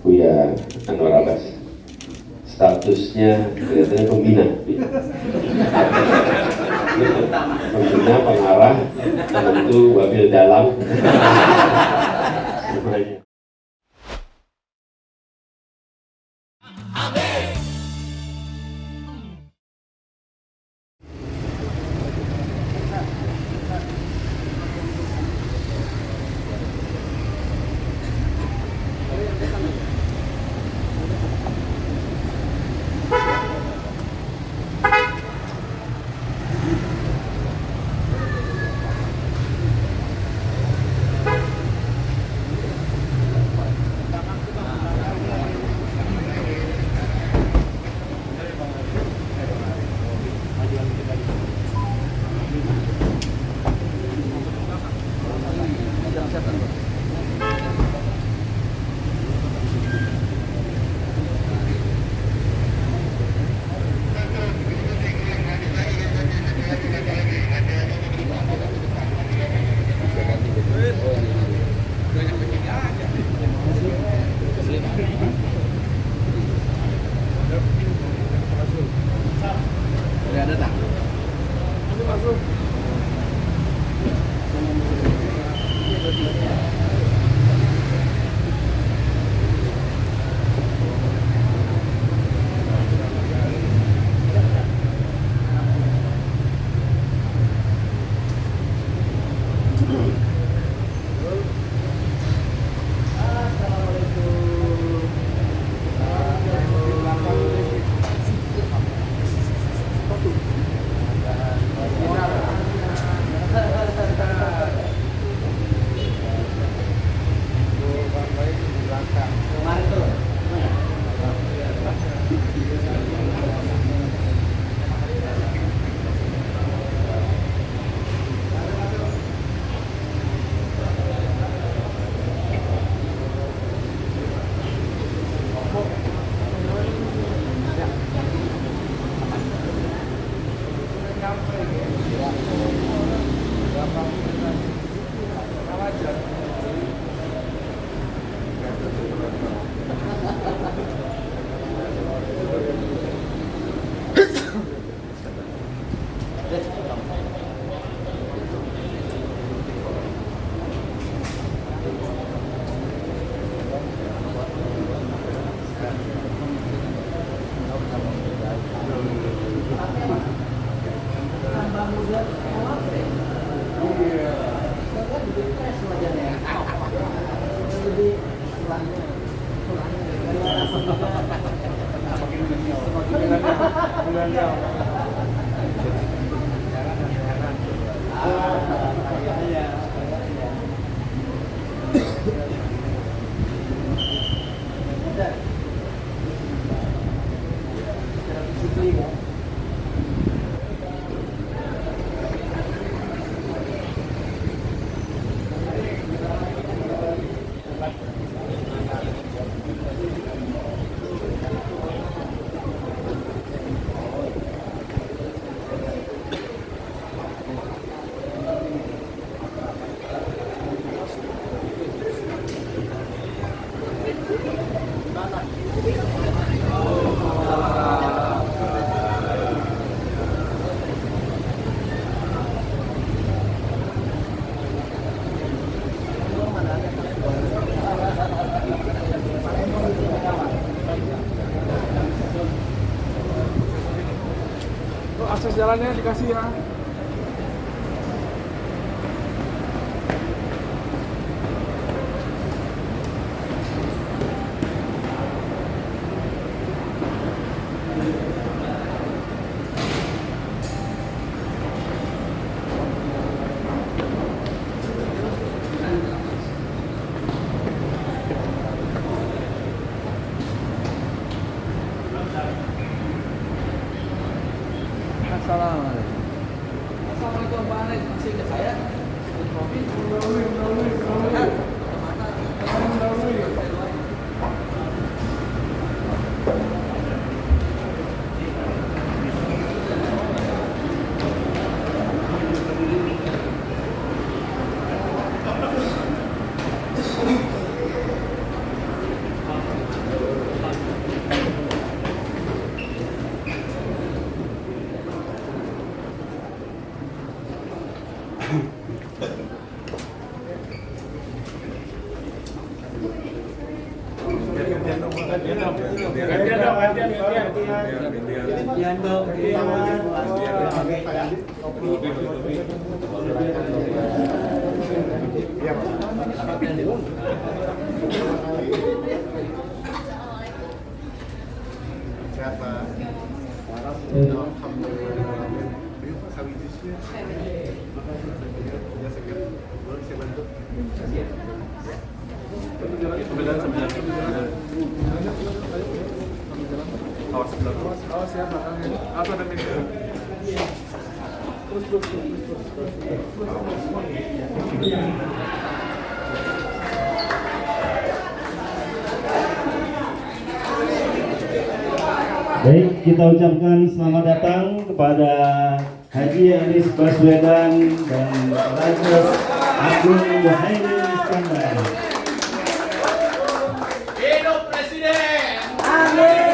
Buya Anwar Abbas. Statusnya kelihatannya pembina, pembina, pengarah, tentu wabil dalam. Semuanya. Akses jalannya dikasih ya. Assalamualaikum. Baik, kita ucapkan selamat datang kepada Haji Anies Baswedan dan Raja Agung Muhaimin Iskandar. Hidup Presiden! Amin.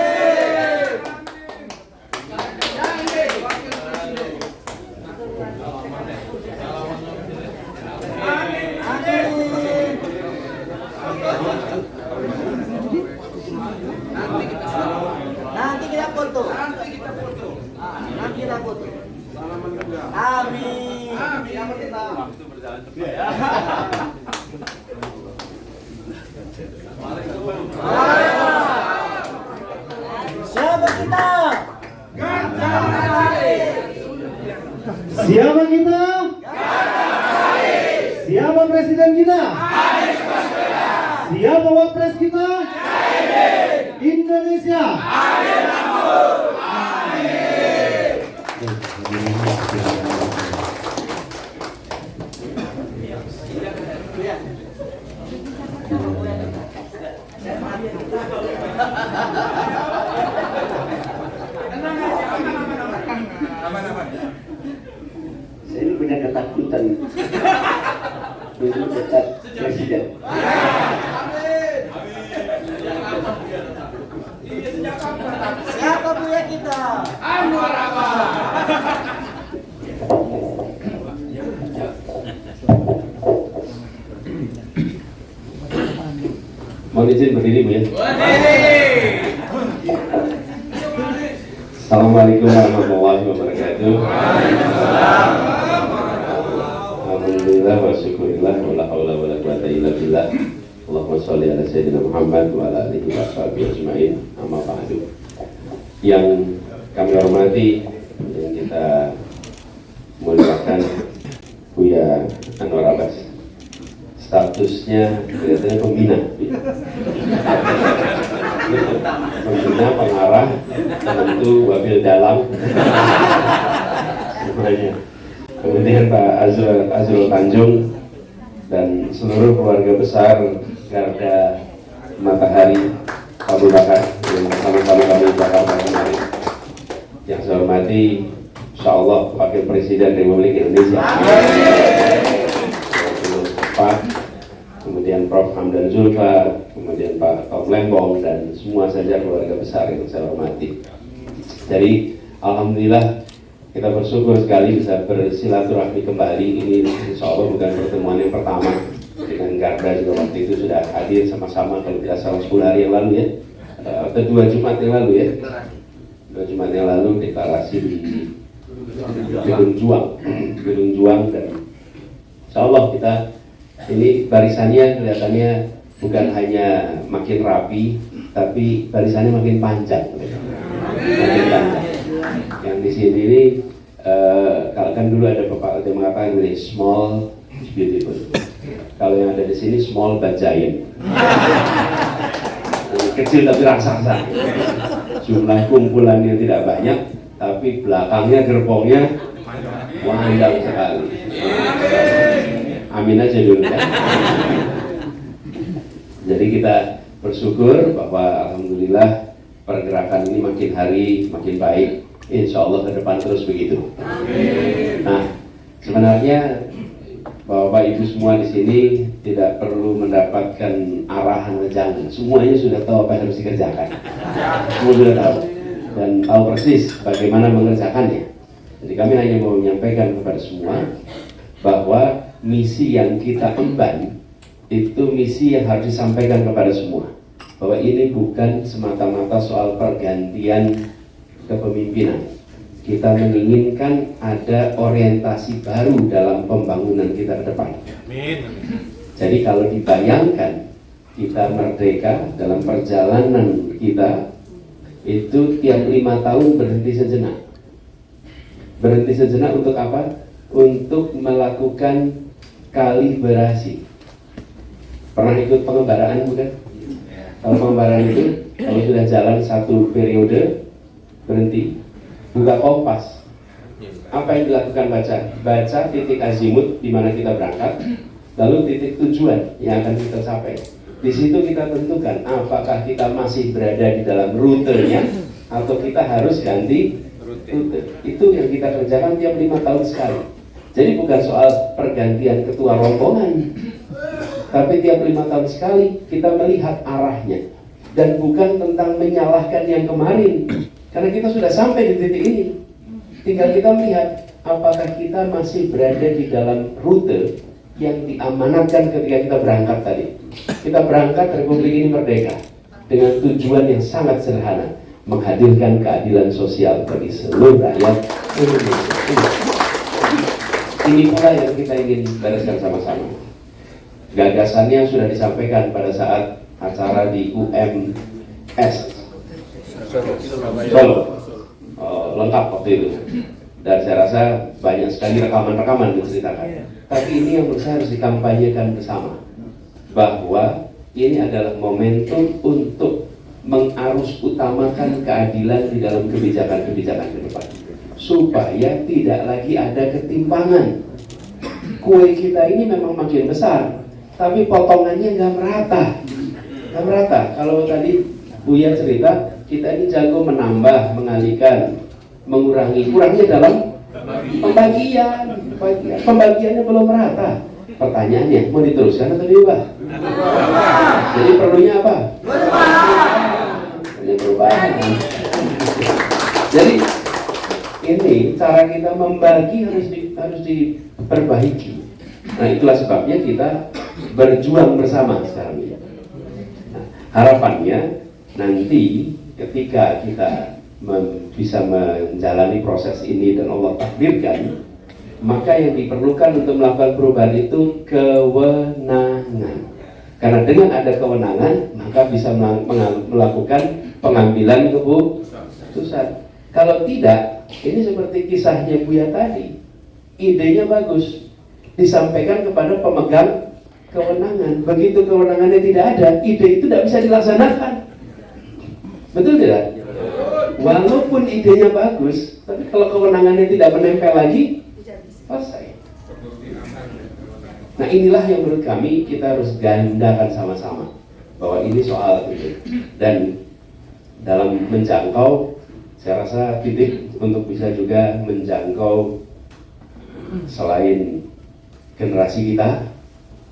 Nanti kita foto. Nanti kita foto. Amin. Siapa kita? Siapa kita? Siapa presiden kita? Siapa wapres kita? Indonesia. Saya ini punya ketakutan duduk dekat presiden. Siapa punya kita? Anwar Abbas! Mohon izin berdiri Bu ya. Assalamualaikum warahmatullahi wabarakatuh. Alhamdulillah wa syukurillah wa la haula wa la quwata illa billah. Allahumma sholli ala sayyidina Muhammad wa ala alihi wa sahbihi ajmain. Amma ba'du. Yang kami hormati yang kita muliakan Buya Anwar Abbas. Statusnya kelihatannya pembina. Pembina, pengarah, tentu wabil dalam semuanya. Kemudian Pak Azrul Tanjung dan seluruh keluarga besar Garda Matahari Abu Bakar yang bersama-sama kami di Jakarta kemarin. Yang saya hormati, Insya Allah Wakil Presiden Republik Indonesia. Pak, kemudian Prof. Hamdan Zulfa, kemudian Pak Tom Lembong, dan semua saja keluarga besar yang saya hormati. Jadi, alhamdulillah kita bersyukur sekali bisa bersilaturahmi kembali. Ini insya Allah bukan pertemuan yang pertama. Dengan Garda juga waktu itu sudah hadir sama-sama kalau tidak salah 10 hari yang lalu ya, atau 2 Jumat yang lalu ya. 2 Jumat yang lalu deklarasi di Gedung Juang, dan insya Allah kita ini barisannya kelihatannya bukan hanya makin rapi, tapi barisannya makin panjang. Makin panjang. Yang di sini ini, kalau kan dulu ada pepatah yang mengatakan ini small is beautiful. Kalau yang ada di sini small but giant. Kecil tapi raksasa. Jumlah kumpulannya tidak banyak, tapi belakangnya gerbongnya panjang sekali. Amin aja dulu ya. Jadi kita bersyukur bahwa alhamdulillah pergerakan ini makin hari makin baik. Insya Allah ke depan terus begitu. Nah, sebenarnya Bapak Ibu semua di sini tidak perlu mendapatkan arahan wejangan. Semuanya sudah tahu apa yang harus dikerjakan. Semua sudah tahu dan tahu persis bagaimana mengerjakannya. Jadi kami hanya mau menyampaikan kepada semua bahwa misi yang kita emban itu misi yang harus disampaikan kepada semua. bahwa ini bukan semata-mata soal pergantian kepemimpinan. Kita menginginkan ada orientasi baru dalam pembangunan kita ke depan. Jadi kalau dibayangkan kita merdeka dalam perjalanan kita itu tiap 5 tahun berhenti sejenak. Berhenti sejenak untuk apa? Untuk melakukan kalibrasi. Pernah ikut pengembaraan bukan? Kalau pengembaraan itu, kalau sudah jalan satu periode, berhenti, buka kompas. Apa yang dilakukan baca titik azimut di mana kita berangkat, lalu titik tujuan yang akan kita capai. Di situ kita tentukan apakah kita masih berada di dalam rutenya atau kita harus ganti rute. Itu yang kita kerjakan tiap 5 tahun sekali. Jadi bukan soal pergantian ketua rombongan, tapi tiap 5 tahun sekali kita melihat arahnya. Dan bukan tentang menyalahkan yang kemarin, karena kita sudah sampai di titik ini. Tinggal kita melihat apakah kita masih berada di dalam rute yang diamanatkan ketika kita berangkat tadi. Kita berangkat, Republik ini merdeka dengan tujuan yang sangat sederhana, menghadirkan keadilan sosial bagi seluruh rakyat Indonesia. Ini pula yang kita ingin bereskan sama-sama. Gagasannya sudah disampaikan pada saat acara di UMS Solo. Lengkap waktu itu. Dan saya rasa banyak sekali rekaman-rekaman diceritakan. Tapi ini yang menurut saya harus dikampanyekan bersama, bahwa ini adalah momentum untuk mengarus utamakan keadilan di dalam kebijakan-kebijakan ke depan, supaya tidak lagi ada ketimpangan. Kue kita ini memang makin besar, tapi potongannya nggak merata. Kalau tadi Buya cerita, kita ini jago menambah, mengalihkan, mengurangi. Kurangnya dalam pembagiannya belum merata. Pertanyaannya, mau diteruskan atau diubah? Jadi perlunya apa? Perubahan. Jadi ini cara kita membagi harus diperbaiki. Nah, itulah sebabnya kita berjuang bersama sekarang ini. Nah, harapannya nanti ketika kita bisa menjalani proses ini dan Allah takdirkan, maka yang diperlukan untuk melakukan perubahan itu kewenangan. Karena dengan ada kewenangan, maka bisa melakukan pengambilan keputusan. Kalau tidak, ini seperti kisahnya Buya tadi, idenya bagus, disampaikan kepada pemegang kewenangan. Begitu kewenangannya tidak ada, ide itu tidak bisa dilaksanakan. Betul tidak? Walaupun idenya bagus, tapi kalau kewenangannya tidak menempel lagi, selesai. Nah, inilah yang menurut kami kita harus gandakan sama-sama, bahwa ini soal itu. Dan dalam menjangkau, saya rasa titik untuk bisa juga menjangkau selain generasi kita,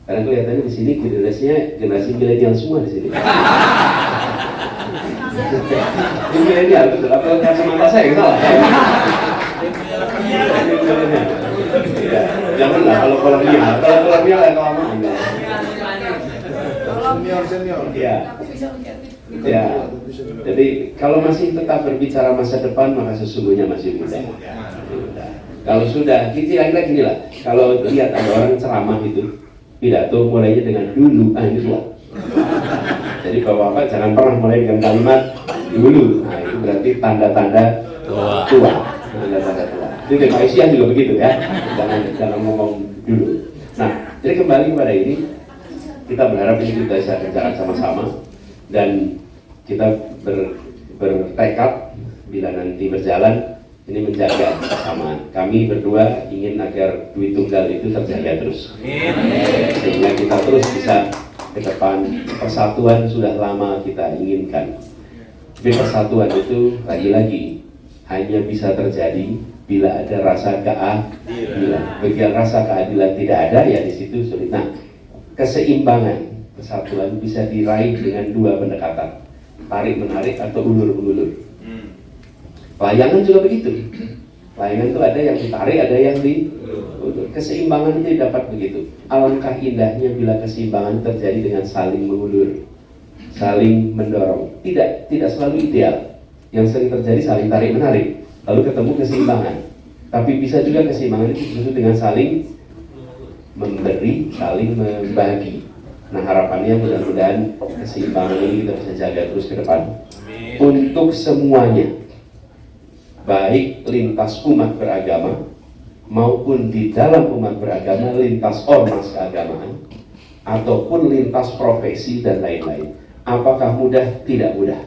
karena kelihatannya di sini generasi milenial semua di sini. Ini milenial betul, apa kacamata saya salah? Ya, janganlah kalau kolonial yang kelamaan. Senior. Ya. Ya. Jadi kalau masih tetap berbicara masa depan, maka sesungguhnya masih muda. Kalau sudah, kira-kira gini lah. Kalau lihat ada orang ceramah itu, pidato mulainya dengan dulu, ini tua. Jadi bapak-bapak jangan pernah mulai dengan kalimat dulu. Nah, itu berarti tanda-tanda tua. Tanda-tanda tua. Jadi Pak Isian juga begitu ya. Jangan ngomong dulu. Nah, jadi kembali kepada ini, kita berharap ini kita bisa kerjakan sama-sama dan kita bertekad bila nanti berjalan ini menjaga kesamaan. Kami berdua ingin agar duit tunggal itu terjaga terus, sehingga kita terus bisa ke depan. Persatuan sudah lama kita inginkan, tapi persatuan itu lagi-lagi hanya bisa terjadi bila ada rasa keadilan. Bagi rasa keadilan tidak ada, ya di situ sulit. Nah, keseimbangan persatuan bisa diraih dengan dua pendekatan, tarik menarik atau ulur-ulur. Layangan juga begitu. Layangan itu ada yang ditarik, ada yang diulur. Keseimbangan itu dapat begitu. Alangkah indahnya bila keseimbangan terjadi dengan saling mengulur, saling mendorong. Tidak selalu ideal. Yang sering terjadi saling tarik menarik, lalu ketemu keseimbangan. Tapi bisa juga keseimbangan itu justru dengan saling memberi, saling membagi. Nah, harapannya mudah-mudahan keseimbangan ini kita bisa jaga terus ke depan. Untuk semuanya, baik lintas umat beragama maupun di dalam umat beragama, lintas ormas keagamaan, ataupun lintas profesi dan lain-lain. Apakah mudah? Tidak mudah.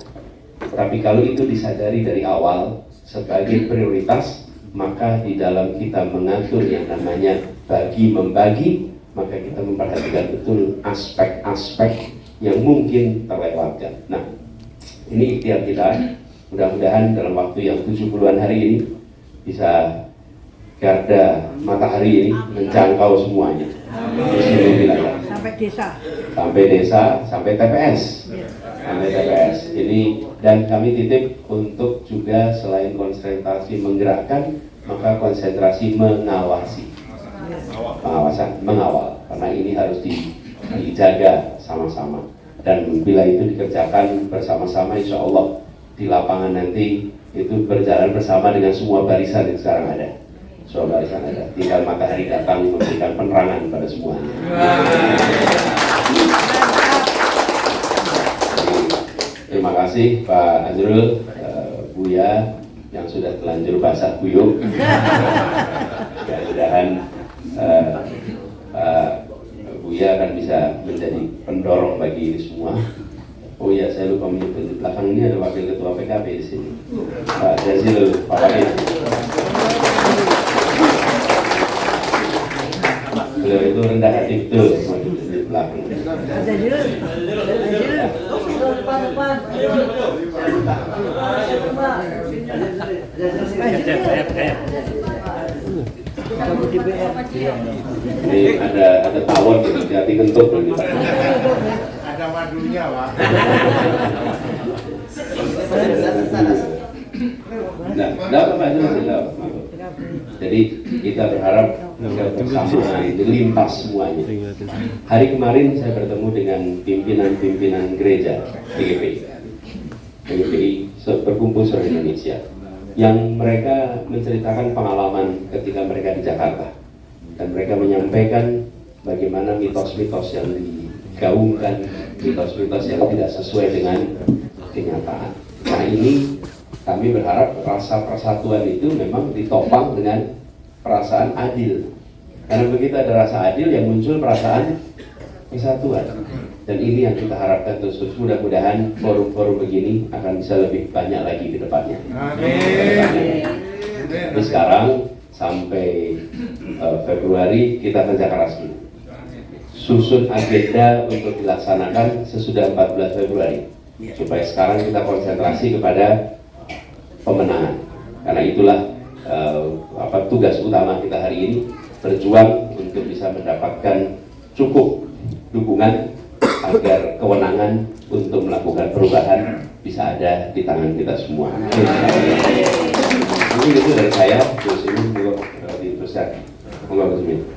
Tapi kalau itu disadari dari awal sebagai prioritas, maka di dalam kita mengatur yang namanya bagi-membagi, maka kita memperhatikan betul aspek-aspek yang mungkin terlewatkan. Nah, ini ikhtiar kita. Mudah-mudahan dalam waktu yang 70-an hari ini bisa garda matahari ini menjangkau semuanya. Di seluruh wilayah. Sampai desa. Sampai desa, sampai TPS. Sampai TPS. Ini dan kami titip untuk juga selain konsentrasi menggerakkan, maka konsentrasi mengawasi. Pengawasan, mengawal, karena ini harus dijaga sama-sama. Dan bila itu dikerjakan bersama-sama, insya Allah di lapangan nanti itu berjalan bersama dengan semua barisan yang sekarang ada. Semua barisan ada. Tinggal matahari datang memberikan penerangan pada semuanya. Terima kasih Pak Azrul, Buya yang sudah telanjur basah kuyup. Mudah-mudahan Buya akan bisa menjadi pendorong bagi ini semua. Oh ya, saya lupa menyebut di belakang ini ada Wakil Ketua PKB di sini, Pak Jazil, Pak Wakil. Beliau itu rendah hati betul di belakang. Ini ada tawon gitu, hati kentut loh. Ada madunya, Pak. Nah, apa-apa. Jadi kita berharap kebersamaan lintas semuanya. Hari kemarin saya bertemu dengan pimpinan-pimpinan gereja PGPI berkumpul seluruh Indonesia, yang mereka menceritakan pengalaman ketika mereka di Jakarta, dan mereka menyampaikan bagaimana mitos-mitos yang digaungkan, mitos-mitos yang tidak sesuai dengan kenyataan. Nah, ini kami berharap rasa persatuan itu memang ditopang dengan perasaan adil, karena begitu ada rasa adil yang muncul perasaan kesatuan. Dan ini yang kita harapkan terus. Mudah-mudahan forum-forum begini akan bisa lebih banyak lagi ke depannya. Amin. Tapi sekarang sampai Februari kita kerja keras dulu. Susun agenda untuk dilaksanakan sesudah 14 Februari. Supaya sekarang kita konsentrasi kepada pemenangan. Karena itulah tugas utama kita hari ini, berjuang untuk bisa mendapatkan cukup dukungan agar kewenangan untuk melakukan perubahan bisa ada di tangan kita semua. Mungkin itu dari saya. Terus ini diteruskan. Monggo, Bismillah.